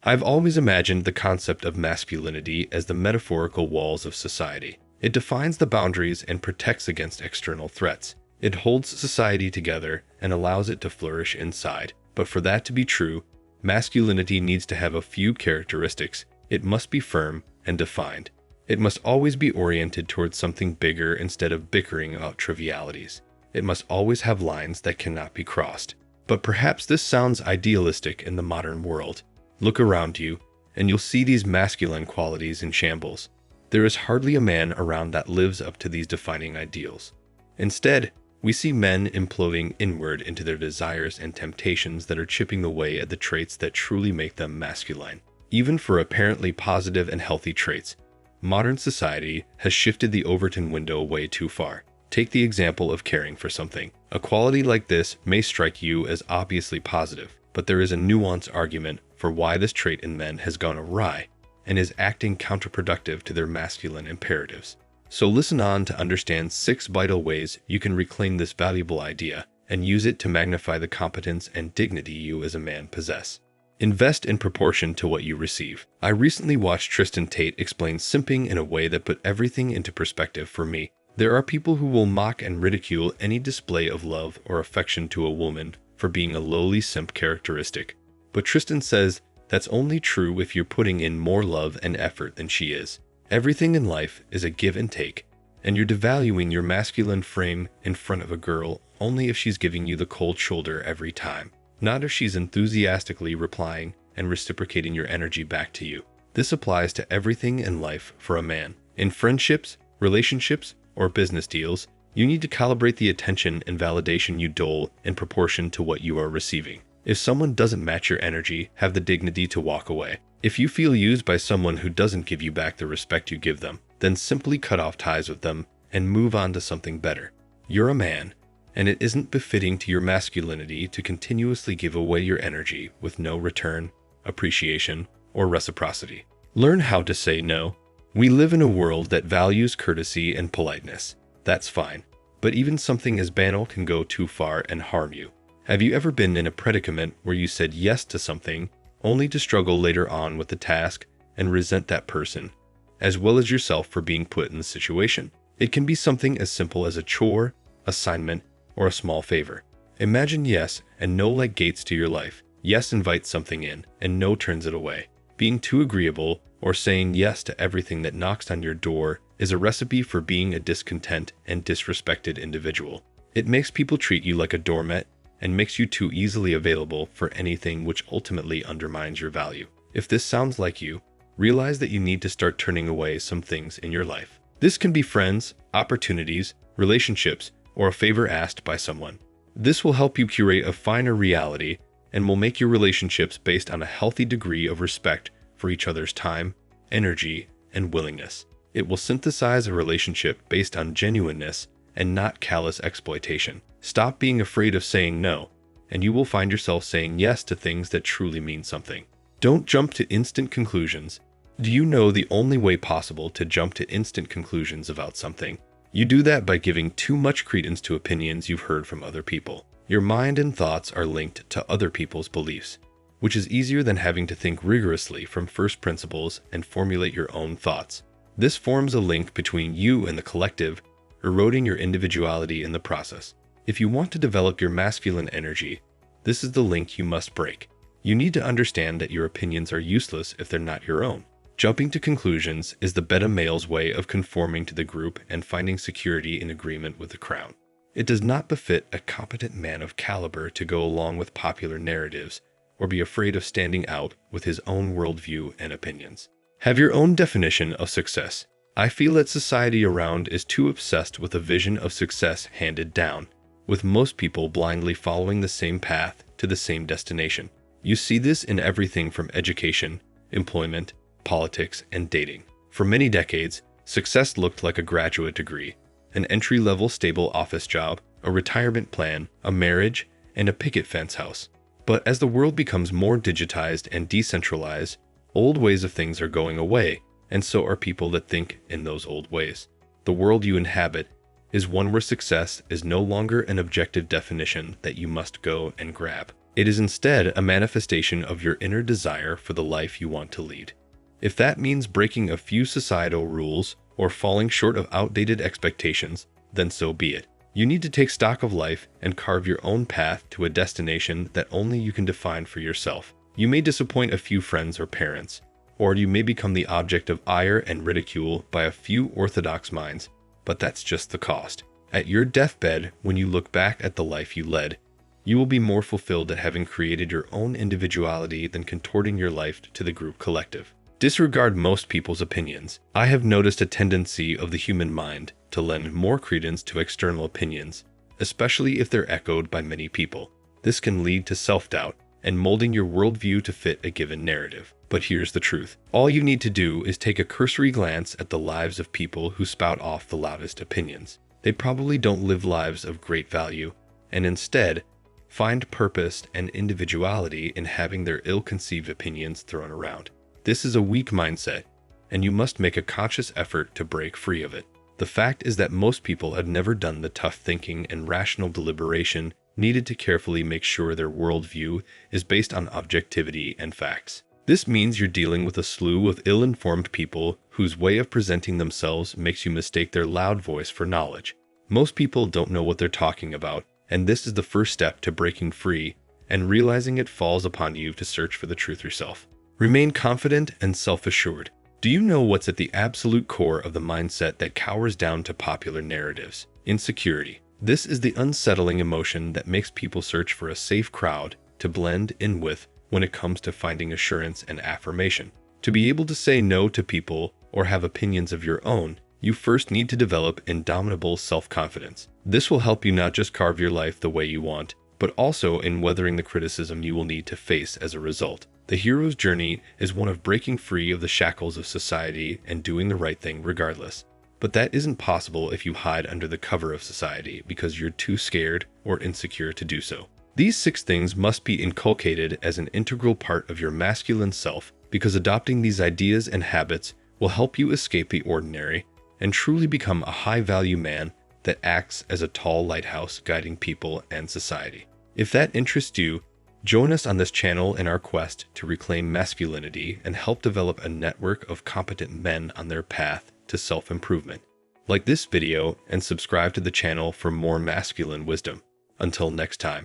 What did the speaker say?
I've always imagined the concept of masculinity as the metaphorical walls of society. It defines the boundaries and protects against external threats. It holds society together and allows it to flourish inside. But for that to be true, masculinity needs to have a few characteristics. It must be firm and defined. It must always be oriented towards something bigger instead of bickering about trivialities. It must always have lines that cannot be crossed. But perhaps this sounds idealistic in the modern world. Look around you, and you'll see these masculine qualities in shambles. There is hardly a man around that lives up to these defining ideals. Instead, we see men imploding inward into their desires and temptations that are chipping away at the traits that truly make them masculine. Even for apparently positive and healthy traits, modern society has shifted the Overton window way too far. Take the example of caring for something. A quality like this may strike you as obviously positive, but there is a nuanced argument for why this trait in men has gone awry and is acting counterproductive to their masculine imperatives. So listen on to understand 6 vital ways you can reclaim this valuable idea and use it to magnify the competence and dignity you as a man possess. Invest in proportion to what you receive. I recently watched Tristan Tate explain simping in a way that put everything into perspective for me. There are people who will mock and ridicule any display of love or affection to a woman for being a lowly simp characteristic. But Tristan says that's only true if you're putting in more love and effort than she is. Everything in life is a give and take, and you're devaluing your masculine frame in front of a girl only if she's giving you the cold shoulder every time, not if she's enthusiastically replying and reciprocating your energy back to you. This applies to everything in life for a man. In friendships, relationships, or business deals, you need to calibrate the attention and validation you dole in proportion to what you are receiving. If someone doesn't match your energy, have the dignity to walk away. If you feel used by someone who doesn't give you back the respect you give them, then simply cut off ties with them and move on to something better. You're a man, and it isn't befitting to your masculinity to continuously give away your energy with no return, appreciation, or reciprocity. Learn how to say no. We live in a world that values courtesy and politeness. That's fine, but even something as banal can go too far and harm you. Have you ever been in a predicament where you said yes to something only to struggle later on with the task and resent that person, as well as yourself for being put in the situation? It can be something as simple as a chore, assignment, or a small favor. Imagine yes and no like gates to your life. Yes invites something in, and no turns it away. Being too agreeable or saying yes to everything that knocks on your door is a recipe for being a discontent and disrespected individual. It makes people treat you like a doormat and makes you too easily available for anything, which ultimately undermines your value. If this sounds like you, realize that you need to start turning away some things in your life. This can be friends, opportunities, relationships, or a favor asked by someone. This will help you curate a finer reality and will make your relationships based on a healthy degree of respect for each other's time, energy, and willingness. It will synthesize a relationship based on genuineness and not callous exploitation. Stop being afraid of saying no, and you will find yourself saying yes to things that truly mean something. Don't jump to instant conclusions. Do you know the only way possible to jump to instant conclusions about something? You do that by giving too much credence to opinions you've heard from other people. Your mind and thoughts are linked to other people's beliefs, which is easier than having to think rigorously from first principles and formulate your own thoughts. This forms a link between you and the collective, eroding your individuality in the process. If you want to develop your masculine energy, this is the link you must break. You need to understand that your opinions are useless if they're not your own. Jumping to conclusions is the beta male's way of conforming to the group and finding security in agreement with the crowd. It does not befit a competent man of caliber to go along with popular narratives or be afraid of standing out with his own worldview and opinions. Have your own definition of success. I feel that society around is too obsessed with a vision of success handed down, with most people blindly following the same path to the same destination. You see this in everything from education, employment, politics, and dating. For many decades, success looked like a graduate degree, an entry-level stable office job, a retirement plan, a marriage, and a picket fence house. But as the world becomes more digitized and decentralized, old ways of things are going away, and so are people that think in those old ways. The world you inhabit is one where success is no longer an objective definition that you must go and grab. It is instead a manifestation of your inner desire for the life you want to lead. If that means breaking a few societal rules or falling short of outdated expectations, then so be it. You need to take stock of life and carve your own path to a destination that only you can define for yourself. You may disappoint a few friends or parents, or you may become the object of ire and ridicule by a few orthodox minds, but that's just the cost. At your deathbed, when you look back at the life you led, you will be more fulfilled at having created your own individuality than contorting your life to the group collective. Disregard most people's opinions. I have noticed a tendency of the human mind to lend more credence to external opinions, especially if they're echoed by many people. This can lead to self-doubt and molding your worldview to fit a given narrative. But here's the truth. All you need to do is take a cursory glance at the lives of people who spout off the loudest opinions. They probably don't live lives of great value, and instead find purpose and individuality in having their ill-conceived opinions thrown around. This is a weak mindset, and you must make a conscious effort to break free of it. The fact is that most people have never done the tough thinking and rational deliberation needed to carefully make sure their worldview is based on objectivity and facts. This means you're dealing with a slew of ill-informed people whose way of presenting themselves makes you mistake their loud voice for knowledge. Most people don't know what they're talking about, and this is the first step to breaking free and realizing it falls upon you to search for the truth yourself. Remain confident and self-assured. Do you know what's at the absolute core of the mindset that cowers down to popular narratives? Insecurity. This is the unsettling emotion that makes people search for a safe crowd to blend in with when it comes to finding assurance and affirmation. To be able to say no to people or have opinions of your own, you first need to develop indomitable self-confidence. This will help you not just carve your life the way you want, but also in weathering the criticism you will need to face as a result. The hero's journey is one of breaking free of the shackles of society and doing the right thing regardless. But that isn't possible if you hide under the cover of society because you're too scared or insecure to do so. These 6 things must be inculcated as an integral part of your masculine self because adopting these ideas and habits will help you escape the ordinary and truly become a high-value man that acts as a tall lighthouse guiding people and society. If that interests you, join us on this channel in our quest to reclaim masculinity and help develop a network of competent men on their path to self-improvement. Like this video and subscribe to the channel for more masculine wisdom. Until next time.